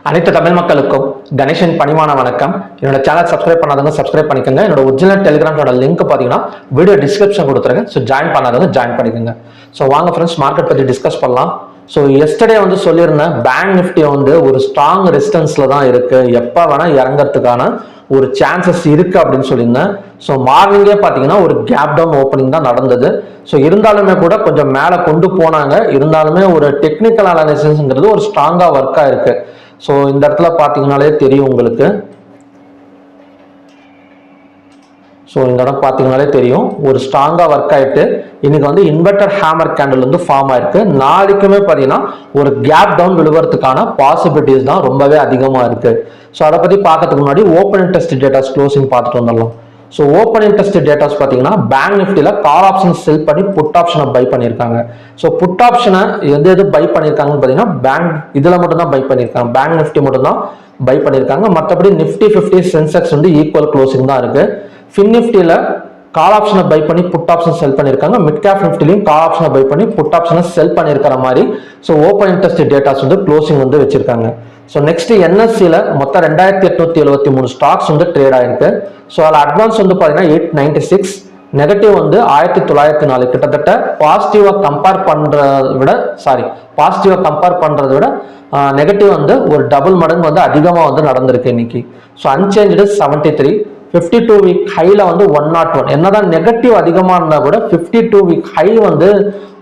அனைத்து தமிழ் மக்களுக்கும் கணேசன் பணிவான வணக்கம். என்னோட சேனல் சப்ஸ்கிரைப் பண்ணாதவங்க சப்ஸ்கிரைப் பண்ணிக்கோங்க. என்னோட ஒரிஜினல் டெலிகிராமோட லிங்க் பார்த்தீங்கன்னா வீடியோ டிஸ்கிரிப்ஷன் கொடுத்துருக்கேன். ஸோ ஜாயின் பண்ணாதவங்க ஜாயின் பண்ணிக்கோங்க. ஸோ வாங்க ஃப்ரெண்ட்ஸ், மார்க்கெட் பற்றி டிஸ்கஸ் பண்ணலாம். ஸோ எஸ்டர்டே சொல்லியிருந்தேன், பேங்க் நிஃப்டி ஒரு ஸ்ட்ராங் ரெசிஸ்டன்ஸ்ல தான் இருக்கு, எப்போ வேணா இறங்கறதுக்கான ஒரு சான்சஸ் இருக்கு அப்படின்னு சொல்லியிருந்தேன். ஸோ மார்னிங்கே பார்த்தீங்கன்னா ஒரு கேப் டவுன் ஓப்பனிங் தான் நடந்தது. ஸோ இருந்தாலுமே கூட கொஞ்சம் மேலே கொண்டு போனாங்க. இருந்தாலுமே ஒரு டெக்னிக்கல் அனாலிசிஸ்ங்கிறது ஒரு ஸ்ட்ராங்காக ஒர்க் ஆயிருக்கு. ஸோ இந்த இடத்துல பார்த்தீங்கன்னாலே தெரியும் உங்களுக்கு. ஸோ இந்த இடம் பார்த்தீங்கன்னாலே தெரியும், ஒரு ஸ்ட்ராங்காக ஒர்க் ஆகிட்டு இன்னைக்கு இன்வெர்டர் ஹேமர் கேண்டில் ஃபார்ம் ஆயிருக்கு. நாளைக்குமே பார்த்தீங்கன்னா ஒரு கேப் டவுன் விழுவறதுக்கான பாசிபிலிட்டிஸ் தான் ரொம்பவே அதிகமாக இருக்கு. ஸோ அதை பற்றி பார்க்கறதுக்கு முன்னாடி ஓப்பன் இன்ட்ரெஸ்ட் டேட்டாஸ் க்ளோசிங் பார்த்துட்டு வந்துடலாம். ஸோ ஓப்பன் இன்ட்ரெஸ்ட் டேட்டாஸ் பார்த்தீங்கன்னா பேங்க் நிஃப்டியில் கால் ஆப்ஷன் செல் பண்ணி புட் ஆப்ஷனை பை பண்ணியிருக்காங்க. ஸோ புட் ஆப்ஷனை எது பை பண்ணியிருக்காங்கன்னு பார்த்தீங்கன்னா பேங்க் இதில் மட்டும்தான் பை பண்ணியிருக்காங்க. பேங்க் நிஃப்டி மட்டும்தான் பை பண்ணியிருக்காங்க. மற்றபடி நிஃப்டி 50 சென்செக்ஸ் ஈக்குவல் க்ளோசிங் தான் இருக்கு. ஃபின் நிஃப்டியில் கால் ஆப்ஷனை பை பண்ணி புட் ஆப்ஷன் செல் பண்ணியிருக்காங்க. மிட் கேப் நிஃப்டிலையும் கால் ஆப்ஷனை பை பண்ணி புட் ஆப்ஷனை செல் பண்ணியிருக்கிற மாதிரி so open interest datas closing வச்சிருக்காங்க. ஸோ நெக்ஸ்ட் என்எஸ்சியில் மொத்தம் 2873 ஸ்டாக்ஸ் ட்ரேட் ஆயிருக்கு. ஸோ அதில் அட்வான்ஸ் பார்த்தீங்கன்னா 896, நெகட்டிவ் 1904. கிட்டத்தட்ட பாசிட்டிவா கம்பேர் பண்றதை விட நெகட்டிவ் ஒரு டபுள் மடங்கு அதிகமாக நடந்திருக்கு இன்னைக்கு. So unchanged 73. 52 வீக் ஹைல 101. என்னதான் நெகட்டிவ் அதிகமா இருந்தா கூட 52 வீக் ஹை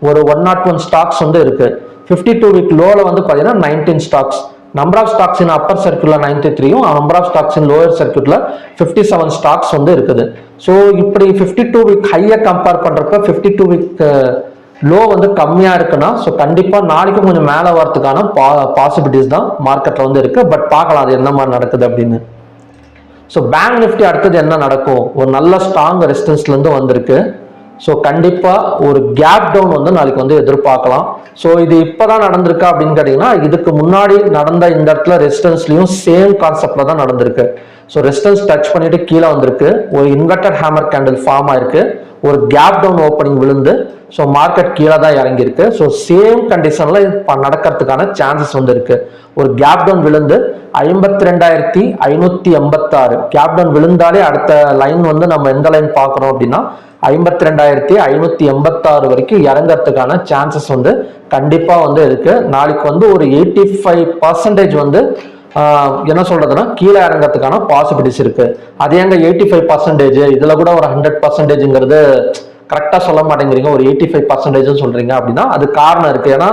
ஒரு 101 ஸ்டாக்ஸ் இருக்கு. 52 வீக் லோல பாத்தீங்கன்னா 19 stocks. Number of stocks in upper சர்க்கியூட்ல 93யும் number of stocks in lower சர்க்கியூட்ல 57 ஸ்டாக்ஸ் இருக்குது. ஸோ இப்படி 52 வீக் ஹையை கம்பேர் பண்றப்ப 52 வீக் லோ கம்மியா இருக்குன்னா ஸோ கண்டிப்பா நாளைக்கு கொஞ்சம் மேல வரதுக்கான பாசிபிலிட்டிஸ் தான் மார்க்கெட்ல இருக்கு. பட் பார்க்கலாம் அது என்ன மாதிரி நடக்குது அப்படின்னு. ஸோ பேங்க் நிஃப்டி அடுத்தது என்ன நடக்கும், ஒரு நல்ல ஸ்ட்ராங் ரெசிஸ்டன்ஸ்ல இருந்து வந்திருக்கு. ஸோ கண்டிப்பா ஒரு கேப் டவுன் நாளைக்கு எதிர்பார்க்கலாம். ஸோ இது இப்பதான் நடந்திருக்கா அப்படின்னு கேட்டீங்கன்னா இதுக்கு முன்னாடி நடந்த இந்த இடத்துல ரெசிஸ்டன்ஸ்லயும் சேம் கான்செப்ட்ல தான் நடந்திருக்கு. ஸோ ரெசிஸ்டன்ஸ் டச் பண்ணிட்டு கீழே வந்திருக்கு, ஒரு இன்வெர்டர் ஹேமர் கேண்டில் ஃபார்ம் ஆயிருக்கு, ஒரு கேப் டவுன் ஓப்பனிங் விழுந்து ஸோ மார்க்கெட் கீழே தான் இறங்கியிருக்கு. ஸோ சேம் கண்டிஷன்ல நடக்கிறதுக்கான சான்சஸ் இருக்கு. ஒரு கேப் டவுன் விழுந்து 52,586 கேப் டவுன் விழுந்தாலே அடுத்த லைன் நம்ம எந்த லைன் பார்க்கணும் அப்படின்னா 52,586 வரைக்கும் இறங்கறதுக்கான சான்சஸ் கண்டிப்பா இருக்கு. நாளைக்கு ஒரு 85% என்ன சொல்றதுன்னா கீழே இறங்கிறதுக்கான பாசிபிலிட்டிஸ் இருக்கு. அது எங்க 85%, இதுல கூட ஒரு 100%ங்கிறது கரெக்டா சொல்ல மாட்டேங்கிறீங்க, ஒரு 85% சொல்றீங்க அப்படின்னா அது காரணம் இருக்கு. ஏன்னா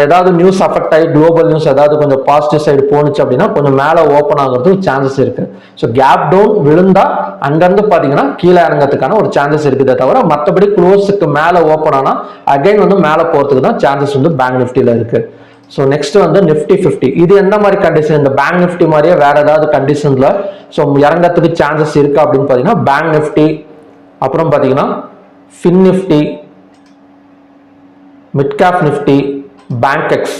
ஏதாவது நியூஸ் அஃபெக்ட் ஆகி குளோபல் நியூஸ் ஏதாவது கொஞ்சம் பாசிட்டிவ் சைடு போனுச்சு அப்படின்னா கொஞ்சம் மேலே ஓப்பன் ஆகிறதுக்கு சான்சஸ் இருக்கு. ஸோ கேப் டவுன் விழுந்தா அங்கிருந்து பாத்தீங்கன்னா கீழே இறங்கிறதுக்கான ஒரு சான்சஸ் இருக்குதே தவிர மற்றபடி க்ளோஸுக்கு மேலே ஓப்பன் ஆனா அகைன் மேலே போறதுக்கு தான் சான்சஸ் பேங்க் நிஃப்டியில இருக்கு. ஸோ நெக்ஸ்ட் நிஃப்டி 50, இது எந்த மாதிரி கண்டிஷன், இந்த பேங்க் நிஃப்டி மாதிரியே வேற ஏதாவது கண்டிஷன்ல ஸோ இறங்கறதுக்கு சான்சஸ் இருக்கா அப்படின்னு பாத்தீங்கன்னா பேங்க் நிஃப்டி, அப்புறம் பாத்தீங்கன்னா fin Nifty, mid cap Nifty, bank X,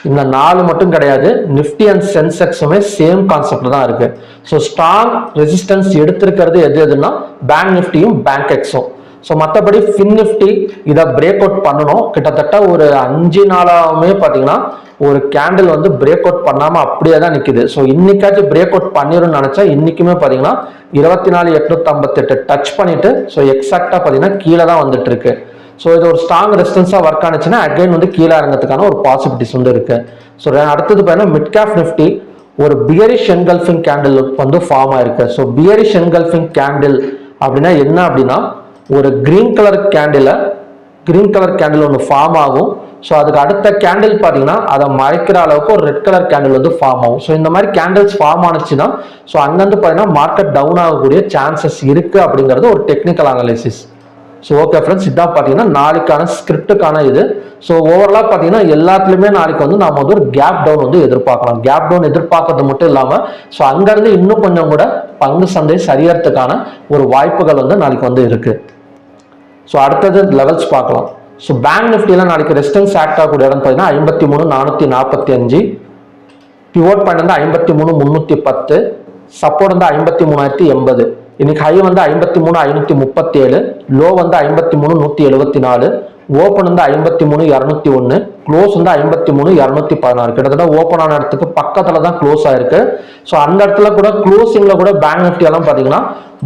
இந்த 4 மட்டும் கிடையாது, நிஃப்டி அண்ட் சென்செக்ஸுமே சேம் கான்செப்ட்ல தான் இருக்கு. ஸோ ஸ்ட்ராங் ரெசிஸ்டன்ஸ் எடுத்திருக்கிறது எதுன்னா பேங்க் நிஃப்டியும் பேங்க் எக்ஸும். ஸோ மற்றபடி ஃபின் நிஃப்டி இதை பிரேக் அவுட் பண்ணணும். கிட்டத்தட்ட ஒரு 5 நாளாவே பார்த்தீங்கன்னா ஒரு கேண்டில் பிரேக் அவுட் பண்ணாம அப்படியே தான் நிற்குது. ஸோ இன்னைக்காச்சும் பிரேக் அவுட் பண்ணிரும்னு நினைச்சா இன்னைக்குமே பார்த்தீங்கன்னா 24,858 டச் பண்ணிட்டு ஸோ எக்ஸாக்டா பார்த்தீங்கன்னா கீழே தான் வந்துட்டு இருக்கு. ஸோ இது ஒரு ஸ்ட்ராங் ரெசிஸ்டன்ஸா ஒர்க் ஆனிச்சுன்னா அகைன் கீழே இறங்கிறதுக்கான ஒரு பாசிபிலிட்டிஸ் இருக்கு. ஸோ அடுத்தது பார்த்தீங்கன்னா மிட் கேப் நிஃப்டி ஒரு பியரிஷ் என்கல்ஃபிங் கேண்டில் ஃபார்ம் ஆயிருக்கு. ஸோ பியரிஷ் என்கல்ஃபிங் கேண்டில் அப்படின்னா என்ன அப்படின்னா ஒரு கிரீன் கலர் கேண்டில் ஒன்று ஃபார்ம் ஆகும். ஸோ அதுக்கு அடுத்த கேண்டில் பார்த்தீங்கன்னா அதை மறைக்கிற அளவுக்கு ஒரு ரெட் கலர் கேண்டில் ஃபார்ம் ஆகும். ஸோ இந்த மாதிரி கேண்டில்ஸ் ஃபார்ம் ஆனிச்சுன்னா ஸோ அங்கிருந்து பார்த்தீங்கன்னா மார்க்கெட் டவுன் ஆகக்கூடிய சான்சஸ் இருக்கு அப்படிங்கிறது ஒரு technical analysis. So okay friends, இதான் பார்த்தீங்கன்னா நாளைக்கான ஸ்கிரிப்டுக்கான இது. ஸோ ஓவராலாக பார்த்தீங்கன்னா எல்லாத்துலேயுமே நாளைக்கு நாம ஒரு கேப் டவுன் எதிர்பார்க்கலாம். கேப் டவுன் எதிர்பார்க்கறது மட்டும் இல்லாமல் ஸோ அங்கேருந்து இன்னும் கொஞ்சம் கூட பங்கு சந்தை சரியறதுக்கான ஒரு வாய்ப்புகள் நாளைக்கு இருக்கு. ஸோ அடுத்தது லெவல்ஸ் பார்க்கலாம். ஸோ பேங்க் நிஃப்டியில நாளைக்கு ரெசிஸ்டன்ஸ் ஆக்ட் ஆகக்கூடிய இடம் பார்த்தீங்கன்னா 53,445, பிவோட் பாயிண்ட் 53,310, சப்போர்ட் 53,080. இன்னைக்கு ஹை வந்து 53,537, லோ வந்து 53,174, ஓப்பன் வந்து 53,201, க்ளோஸ் வந்து 53,216. கிட்டத்தட்ட ஓப்பன் ஆன இடத்துக்கு பக்கத்துல தான் க்ளோஸ் ஆயிருக்கு. ஸோ அந்த இடத்துல கூட க்ளோசிங்ல கூட பேங்க் நிஃப்டி எல்லாம் பாத்தீங்கன்னா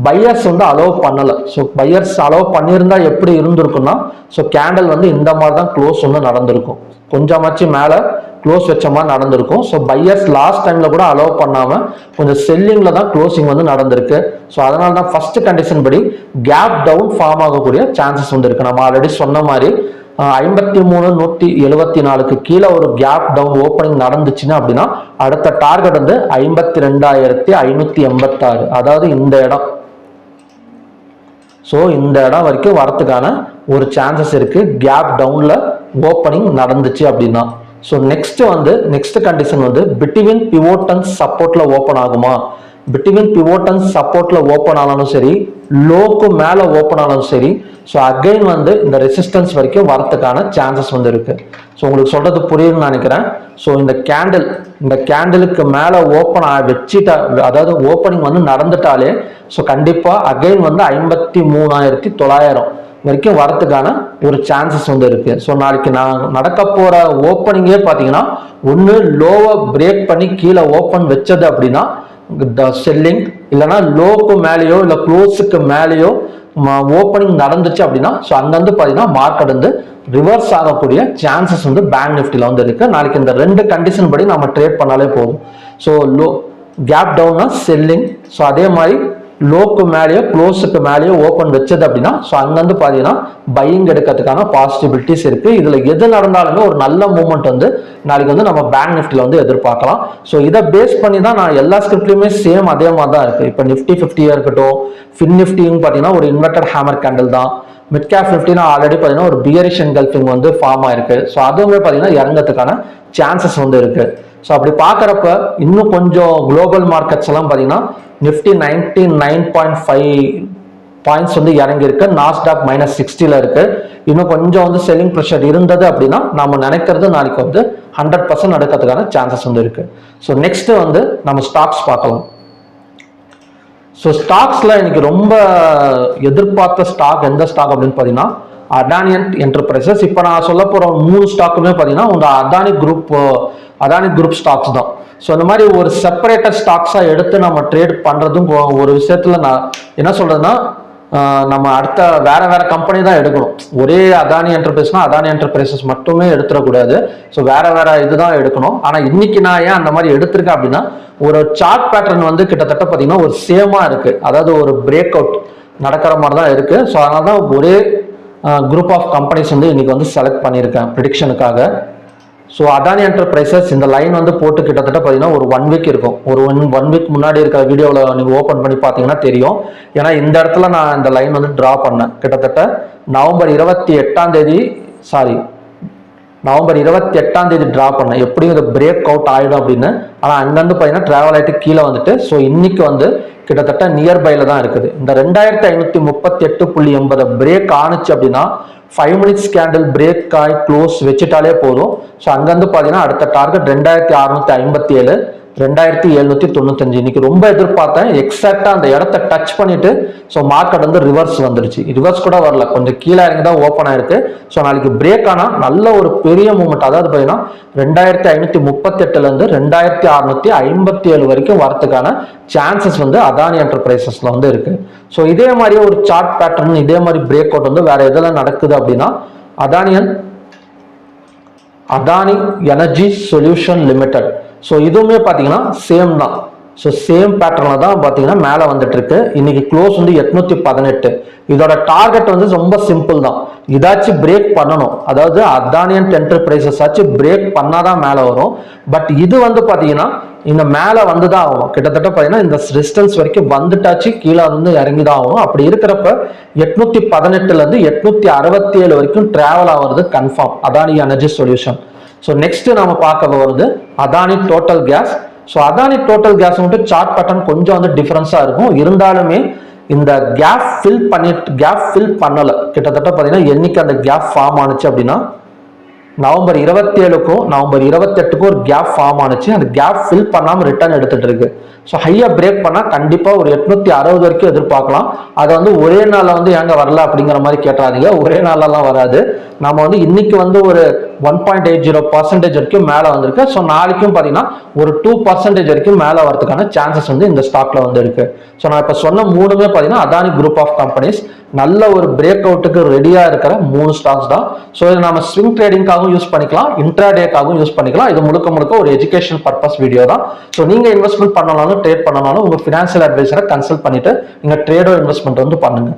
பையர்ஸ் வந்து அலோவ் பண்ணல. ஸோ பையர்ஸ் அலோவ் பண்ணியிருந்தா எப்படி இருந்திருக்கும்னா, ஸோ கேண்டல் வந்து இந்த மாதிரி தான் க்ளோஸ் வந்து நடந்திருக்கும், கொஞ்சமாச்சு மேல க்ளோஸ் வச்ச மாதிரி நடந்திருக்கும். ஸோ பையர்ஸ் லாஸ்ட் டைம்ல கூட அலோவ் பண்ணாம கொஞ்சம் செல்லிங்ல தான் க்ளோசிங் வந்து நடந்திருக்கு. ஸோ அதனால தான் ஃபர்ஸ்ட் கண்டிஷன் படி கேப் டவுன் ஃபார்ம் ஆகக்கூடிய சான்சஸ் வந்து இருக்கு. நம்ம ஆல்ரெடி சொன்ன மாதிரி 53,174க்கு கீழே ஒரு கேப் டவுன் ஓப்பனிங் நடந்துச்சுன்னா அப்படின்னா அடுத்த டார்கெட் வந்து 52,586, அதாவது இந்த இடம். ஸோ இந்த இடம் வரைக்கும் வரத்துக்கான ஒரு சான்சஸ் இருக்கு கேப் டவுன்ல ஓப்பனிங் நடந்துச்சு அப்படின்னா. ஸோ நெக்ஸ்ட் கண்டிஷன் வந்து பிட்வீன் பிவோட் அண்ட் சப்போர்ட்ல ஓப்பன் ஆகுமா? பிட்வீன் பிவோட் அண்ட் சப்போர்ட்ல ஓப்பன் ஆனாலும் சரி, லோக்கு மேல ஓப்பன் ஆனாலும் சரி, ஸோ அகைன் வந்து இந்த ரெசிஸ்டன்ஸ் வரைக்கும் வரத்துக்கான சான்சஸ் வந்து இருக்கு. ஸோ உங்களுக்கு சொல்றது புரியுதுன்னு நினைக்கிறேன். ஸோ இந்த கேண்டலுக்கு மேல ஓப்பன் வச்சுட்டா, அதாவது ஓப்பனிங் வந்து நடந்துட்டாலே ஸோ கண்டிப்பா அகைன் வந்து 53,900 வரைக்கும் வரத்துக்கான ஒரு சான்சஸ் வந்து இருக்கு. ஸோ நாளைக்கு நான் நடக்க போற ஓப்பனிங்கே பார்த்தீங்கன்னா ஒன்று லோவை பிரேக் பண்ணி கீழே ஓப்பன் வச்சது அப்படின்னா செல்லிங், இல்லைன்னா லோக்கு மேலேயோ இல்லை க்ளோஸுக்கு மேலேயோ ஓப்பனிங் நடந்துச்சு அப்படின்னா ஸோ அங்கேருந்து பார்த்தீங்கன்னா மார்க்கெட் வந்து ரிவர்ஸ் ஆகக்கூடிய சான்சஸ் வந்து பேங்க் நிஃப்டியில் வந்து இருக்கு. நாளைக்கு இந்த ரெண்டு கண்டிஷன் படி நம்ம ட்ரேட் பண்ணாலே போதும். ஸோ லோ கேப் டவுன்னா செல்லிங், ஸோ அதே மாதிரி லோக்கு மேலேயோ க்ளோஸுக்கு மேலேயோ ஓப்பன் வச்சது அப்படின்னா ஸோ அங்கேருந்து பார்த்தீங்கன்னா பையிங் எடுக்கிறதுக்கான பாசிபிலிட்டிஸ் இருக்கு. இதில் எது நடந்தாலுமே ஒரு நல்ல மூவ்மெண்ட் வந்து நாளைக்கு வந்து நம்ம பேங்க் நிஃப்டியில் வந்து எதிர்பார்க்கலாம். ஸோ இதை பேஸ் பண்ணி தான் நான் எல்லா ஸ்கிரிப்ட்லையுமே சேம் அதே மாதிரி தான் இருக்கு. இப்போ நிஃப்டி 50 இருக்கட்டும், ஃபின் நிஃப்டின்னு பார்த்தீங்கன்னா ஒரு இன்வெர்டட் ஹேமர் கேண்டில் தான். மிட் கேப் 50 ஆல்ரெடி பார்த்தீங்கன்னா ஒரு பியரிஷ் என்கல்ஃபிங் வந்து ஃபார்ம் ஆயிருக்கு. ஸோ அதுவுமே பார்த்தீங்கன்னா இறங்கிறதுக்கான சான்சஸ் வந்து இருக்கு. ஸோ அப்படி பார்க்குறப்ப இன்னும் கொஞ்சம் குளோபல் மார்க்கெட்ஸ் எல்லாம் பார்த்தீங்கன்னா நிஃப்டி 99.5 பாயிண்ட்ஸ் வந்து இறங்கி இருக்கு, நாஸ்டாக் -60ல இருக்கு. இன்னும் கொஞ்சம் வந்து செல்லிங் ப்ரெஷர் இருந்தது அப்படின்னா நம்ம நினைக்கிறது நாளைக்கு வந்து 100% நடக்கிறதுக்கான சான்சஸ் வந்து இருக்கு. ஸோ நெக்ஸ்ட் வந்து நம்ம ஸ்டாக்ஸ் பார்க்கலாம். ஸோ ஸ்டாக்ஸ்ல இன்னைக்கு ரொம்ப எதிர்பார்த்த ஸ்டாக் எந்த ஸ்டாக் அப்படின்னு பார்த்தீங்கன்னா அதானி என்டர்பிரைசஸ். இப்போ நான் சொல்ல போற 3 ஸ்டாக்குமே பார்த்தீங்கன்னா உங்க அதானி குரூப் ஸ்டாக்ஸ் தான். ஸோ இந்த மாதிரி ஒரு செப்பரேட்டட் ஸ்டாக்ஸா எடுத்து நம்ம ட்ரேட் பண்றதும் ஒரு விஷயத்துல நான் என்ன சொல்றதுன்னா நம்ம அடுத்த வேற கம்பெனி தான் எடுக்கணும். ஒரே அதானி என்டர்பிரைஸ்னா அதானி என்டர்பிரைசஸ் மட்டுமே எடுத்துடக்கூடாது. ஸோ வேற இதுதான் எடுக்கணும். ஆனா இன்னைக்கு நான் ஏன் அந்த மாதிரி எடுத்திருக்கேன் அப்படின்னா ஒரு சார்ட் பேட்டர்ன் வந்து கிட்டத்தட்ட பார்த்தீங்கன்னா ஒரு சேமா இருக்கு, அதாவது ஒரு பிரேக் அவுட் நடக்கிற மாதிரி தான் இருக்கு. ஸோ அதனால தான் ஒரே குரூப் ஆஃப் கம்பெனிஸ் வந்து இன்னைக்கு வந்து செலக்ட் பண்ணியிருக்கேன் ப்ரிடிக்ஷனுக்காக. ஸோ அதானி என்டர்பிரைசஸ் இந்த லைன் வந்து போட்டு கிட்டத்தட்ட பார்த்தீங்கன்னா ஒரு 1 வீக் இருக்கும். ஒரு ஒன் வீக் முன்னாடி இருக்கிற வீடியோவில் நீங்கள் ஓப்பன் பண்ணி பார்த்தீங்கன்னா தெரியும். ஏன்னா இந்த இடத்துல நான் இந்த லைன் வந்து ட்ரா பண்ணேன் கிட்டத்தட்ட நவம்பர் 28ஆம் தேதி ட்ரா பண்ணேன். எப்படியும் இது பிரேக் அவுட் ஆயிடும் அப்படின்னு. ஆனால் அங்கேருந்து பார்த்தீங்கன்னா டிராவல் ஆகிட்டு கீழே வந்துட்டு ஸோ இன்னைக்கு வந்து கிட்டத்தட்ட நியர்பைல தான் இருக்குது. இந்த 2538.80 பிரேக் ஆனிச்சு அப்படின்னா 5 மினிட்ஸ் கேண்டில் பிரேக் ஆகி க்ளோஸ் வச்சுட்டாலே போதும். ஸோ அங்கேருந்து பார்த்தீங்கன்னா அடுத்த டார்கெட் 2657, 2795. இன்னைக்கு ரொம்ப எதிர்பார்த்தேன், எக்ஸாக்டா அந்த இடத்த டச் பண்ணிட்டு ஸோ மார்க்கெட் வந்து ரிவர்ஸ் வந்துருச்சு. ரிவர்ஸ் கூட வரல, கொஞ்சம் கீழே இறங்கி தான் ஓப்பன் ஆயிருக்கு. ஸோ நாளைக்கு பிரேக் ஆனா நல்ல ஒரு பெரிய மூவ்மெண்ட், அதாவது பார்த்தீங்கன்னா 2538ல இருந்து 2657 வரைக்கும் வரதுக்கான சான்சஸ் வந்து அதானி என்டர்பிரைசஸ்ல வந்து இருக்கு. ஸோ இதே மாதிரி ஒரு சார்ட் பேட்டர்ன் இதே மாதிரி பிரேக் அவுட் வந்து வேற எதெல்லாம் நடக்குது அப்படின்னா Adani energy solution limited. So இதுவுமே பார்த்தீங்கன்னா சேம் தான். ஸோ சேம் பேட்டர்ல தான் பார்த்தீங்கன்னா மேலே வந்துட்டு இருக்கு. இன்னைக்கு க்ளோஸ் வந்து 818. இதோட டார்கெட் வந்து ரொம்ப சிம்பிள் தான், இதாச்சும் பிரேக் பண்ணணும், அதாவது அதானி என்டர்பிரைசஸ் ஆச்சு பிரேக் பண்ணாதான் மேலே வரும். பட் இது வந்து பார்த்தீங்கன்னா இந்த மேலே வந்து தான் ஆகும். கிட்டத்தட்ட பார்த்தீங்கன்னா இந்த ரெசிஸ்டன்ஸ் வரைக்கும் வந்துட்டாச்சு, கீழே வந்து இறங்கி தான் ஆகும். அப்படி இருக்கிறப்ப 818ல இருந்து 867 வரைக்கும் டிராவல் ஆகிறது confirm Adani energy solution. So next நம்ம பார்க்க போகிறது Adani total gas. So Adani total gas மட்டும் சார்ட் பேட்டர்ன் கொஞ்சம் வந்து டிஃபரன்ஸாக இருக்கும். இருந்தாலுமே இந்த கேப் ஃபில் பண்ணல. கிட்டத்தட்ட பார்த்தீங்கன்னா என்னைக்கு அந்த கேப் ஃபார்ம் ஆனிச்சு அப்படின்னா நவம்பர் 27க்கும் நவம்பர் 28க்கும் ஒரு கேப் ஃபார்ம் ஆனிச்சு. அந்த கேப் ஃபில் பண்ணாமல் ரிட்டர்ன் எடுத்துட்டு இருக்கு. ஸோ ஹையாக பிரேக் பண்ணால் கண்டிப்பாக ஒரு 860 வரைக்கும் எதிர்பார்க்கலாம். அதை வந்து ஒரே நாளில் வந்து ஏங்க வரல அப்படிங்கிற மாதிரி கேட்டாதீங்க. ஒரே நாளெல்லாம் வராது. நம்ம வந்து இன்னைக்கு வந்து ஒரு 1.80% வரைக்கும் மேலே வந்திருக்கு. ஸோ நாளைக்கும் பார்த்தீங்கன்னா ஒரு 2% வரைக்கும் மேலே வரதுக்கான சான்சஸ் வந்து இந்த ஸ்டாக்ல வந்து இருக்கு. ஸோ நான் இப்போ சொன்ன மூணுமே பார்த்தீங்கன்னா அதானி குரூப் ஆஃப் கம்பெனிஸ் நல்ல ஒரு பிரேக் அவுட்டுக்கு ரெடியா இருக்கிற 3 ஸ்டாக்ஸ் தான். ஸோ இதை நம்ம ஸ்விங் ட்ரேடிங்காகவும் யூஸ் பண்ணிக்கலாம், இன்ட்ராடேக்காகவும் யூஸ் பண்ணிக்கலாம். இது முழுக்க ஒரு எஜுகேஷன் பர்பஸ் வீடியோ தான். ஸோ நீங்க இன்வெஸ்ட்மெண்ட் பண்ணனாலும் ட்ரேட் பண்ணனாலும் உங்க ஃபினான்ஷியல் அட்வைசரை கன்சல்ட் பண்ணிட்டு நீங்க ட்ரேடோ இன்வெஸ்ட்மெண்ட் வந்து பண்ணுங்க.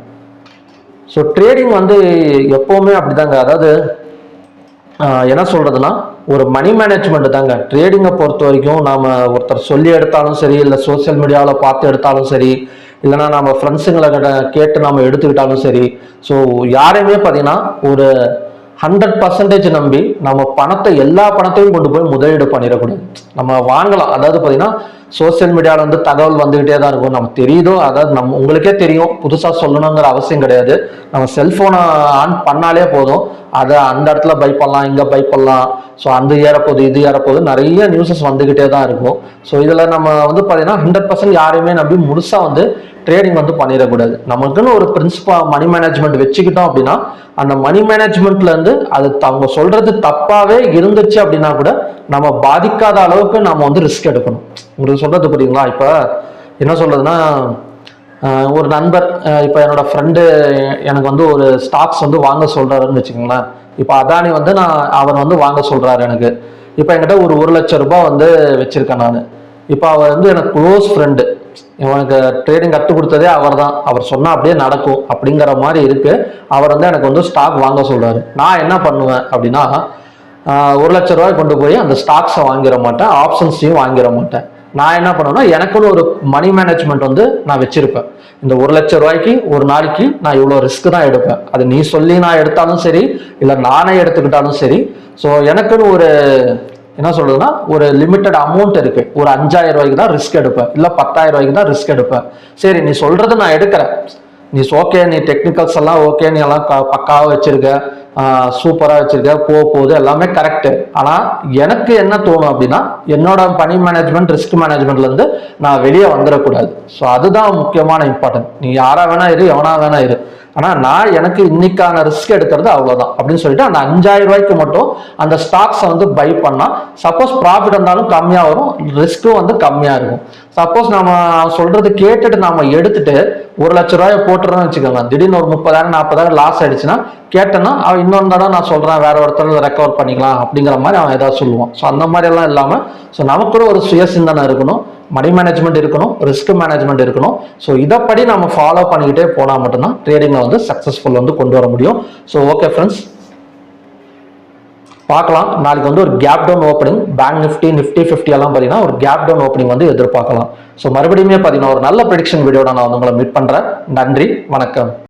ஸோ ட்ரேடிங் வந்து எப்பவுமே அப்படிதாங்க. அதாவது என்ன சொல்றதுன்னா ஒரு மணி மேனேஜ்மெண்ட் தாங்க. ட்ரேடிங்கை பொறுத்த வரைக்கும் நாம ஒருத்தர் சொல்லி எடுத்தாலும் சரி, இல்லை சோசியல் மீடியாவில் பார்த்து எடுத்தாலும் சரி, இல்லைன்னா நம்ம ஃப்ரெண்ட்ஸுங்களை கேட்டு நம்ம எடுத்துக்கிட்டாலும் சரி, ஸோ யாரையுமே பார்த்தீங்கன்னா ஒரு 100% நம்பி நம்ம எல்லா பணத்தையும் கொண்டு போய் முதலீடு பண்ணிடக்கூடாது. நம்ம வாங்கலாம். அதாவது பார்த்தீங்கன்னா சோசியல் மீடியாவில் வந்து தகவல் வந்துகிட்டே தான் இருக்கும். நம்ம தெரியுதோ, அதாவது உங்களுக்கே தெரியும், புதுசாக சொல்லணுங்கிற அவசியம் கிடையாது. நம்ம செல்ஃபோனை ஆன் பண்ணாலே போதும், அதை அந்த இடத்துல பை பண்ணலாம், இங்கே பை பண்ணலாம். ஸோ அந்த ஏறப்போகுது, இது ஏறப்போகுது, நிறைய நியூஸஸ் வந்துகிட்டே தான் இருக்கும். ஸோ இதில் நம்ம வந்து பார்த்தீங்கன்னா 100% யாரையுமே நம்பி முழுசாக வந்து ட்ரேடிங் வந்து பண்ணிடக்கூடாது. நமக்குன்னு ஒரு பிரின்சிபல் மணி மேனேஜ்மெண்ட் வச்சுக்கிட்டோம் அப்படின்னா அந்த மணி மேனேஜ்மெண்ட்ல இருந்து அது அவங்க சொல்றது தப்பாவே இருந்துச்சு அப்படின்னா கூட நம்ம பாதிக்காத அளவுக்கு நம்ம வந்து ரிஸ்க் எடுக்கணும். உங்களுக்கு சொல்றது புரியுங்களா? இப்போ என்ன சொல்றதுன்னா, ஒரு நண்பர், இப்போ என்னோட ஃப்ரெண்டு எனக்கு வந்து ஒரு ஸ்டாக்ஸ் வந்து வாங்க சொல்றாருன்னு வச்சுக்கோங்களேன். இப்போ அதானி வந்து அவர் வந்து வாங்க சொல்றாரு எனக்கு. இப்போ என்கிட்ட ஒரு 1 லட்சம் ரூபாய் வந்து வச்சிருக்கேன் நான். இப்போ அவர் வந்து எனக்கு க்ளோஸ் ஃப்ரெண்டு. இவனுக்கு ட்ரேடிங் கற்றுக் கொடுத்ததே அவர் தான். அவர் சொன்னால் அப்படியே நடக்கும் அப்படிங்கிற மாதிரி இருக்கு. அவர் வந்து எனக்கு வந்து ஸ்டாக் வாங்க சொல்றாரு. நான் என்ன பண்ணுவேன் அப்படின்னா, 1 லட்சம் ரூபாய் கொண்டு போய் அந்த ஸ்டாக்ஸை வாங்கிட மாட்டேன், ஆப்ஷன்ஸையும் வாங்கிட மாட்டேன். நான் என்ன பண்ணுவேன்னா, எனக்குன்னு ஒரு மணி மேனேஜ்மெண்ட் வந்து நான் வச்சிருப்பேன். இந்த 1 லட்சம் ரூபாய்க்கு ஒரு நாளைக்கு நான் இவ்வளோ ரிஸ்க் தான் எடுப்பேன். அது நீ சொல்லி நான் எடுத்தாலும் சரி, இல்லை நானே எடுத்துக்கிட்டாலும் சரி. ஸோ எனக்குன்னு ஒரு என்ன சொல்றதுன்னா ஒரு லிமிட்டட் அமௌண்ட் இருக்கு. ஒரு 5000 ரூபாய்க்கு தான் ரிஸ்க் எடுப்பேன், இல்லை 10,000 ரூபாய்க்கு தான் ரிஸ்க் எடுப்பேன். சரி, நீ சொல்றது நான் எடுக்கிறேன், நீ ஓகே, நீ டெக்னிக்கல்ஸ் எல்லாம் ஓகே, நீ எல்லாம் பக்காவாக வச்சிருக்க, சூப்பராக வச்சிருக்க, போகுது எல்லாமே கரெக்டு. ஆனால் எனக்கு என்ன தோணும் அப்படின்னா, என்னோட மணி மேனேஜ்மெண்ட் ரிஸ்க் மேனேஜ்மெண்ட்ல இருந்து நான் வெளியே வந்துடக்கூடாது. ஸோ அதுதான் முக்கியமான இம்பார்ட்டன்ட். நீ யாரா வேணா இரு, எவனா வேணா இரு, ஆனால் நான் எனக்கு இன்னைக்கான ரிஸ்க் எடுக்கிறது அவ்வளோதான் அப்படின்னு சொல்லிட்டு அந்த 5000 ரூபாய்க்கு மட்டும் அந்த ஸ்டாக்ஸை வந்து பை பண்ணால் சப்போஸ் ப்ராஃபிட் வந்தாலும் கம்மியாக வரும், ரிஸ்க்கும் வந்து கம்மியாக இருக்கும். சப்போஸ் நம்ம சொல்றது கேட்டுட்டு நாம எடுத்துட்டு 1 லட்சம் ரூபாயை போட்டுறோம்னு வச்சுக்கோங்க, திடீர்னு ஒரு 30,000 40,000 லாஸ் ஆயிடுச்சுன்னா கேட்டேன்னா அவன் இன்னொரு தடவை நான் சொல்றேன் வேற ஒருத்தர் ரெக்கவர் பண்ணிக்கலாம் அப்படிங்கிற மாதிரி அவன் ஏதாவது சொல்லுவான். ஸோ அந்த மாதிரி எல்லாம் இல்லாமல் ஸோ நமக்கு ஒரு சுய சிந்தனை இருக்கணும், மணி மேனேஜ்மெண்ட் இருக்கணும், ரிஸ்க் மேனேஜ்மெண்ட் இருக்கணும். ஸோ இதைப்படி நம்ம ஃபாலோ பண்ணிக்கிட்டே போனால் மட்டும்தான் ட்ரேடிங்கை வந்து சக்ஸஸ்ஃபுல் வந்து கொண்டு வர முடியும். ஸோ ஓகே ஃப்ரெண்ட்ஸ், பார்க்கலாம். நாளைக்கு வந்து ஒரு gap down opening, bank nifty 50 எல்லாம் பார்த்தீங்கன்னா ஒரு கேப் டவுன் ஓப்பனிங் வந்து எதிர்பார்க்கலாம். ஸோ மறுபடியுமே பார்த்தீங்கன்னா ஒரு நல்ல ப்ரெடிக்ஷன் வீடியோட நான் வந்து உங்களை மீட் பண்ணுறேன். நன்றி, வணக்கம்.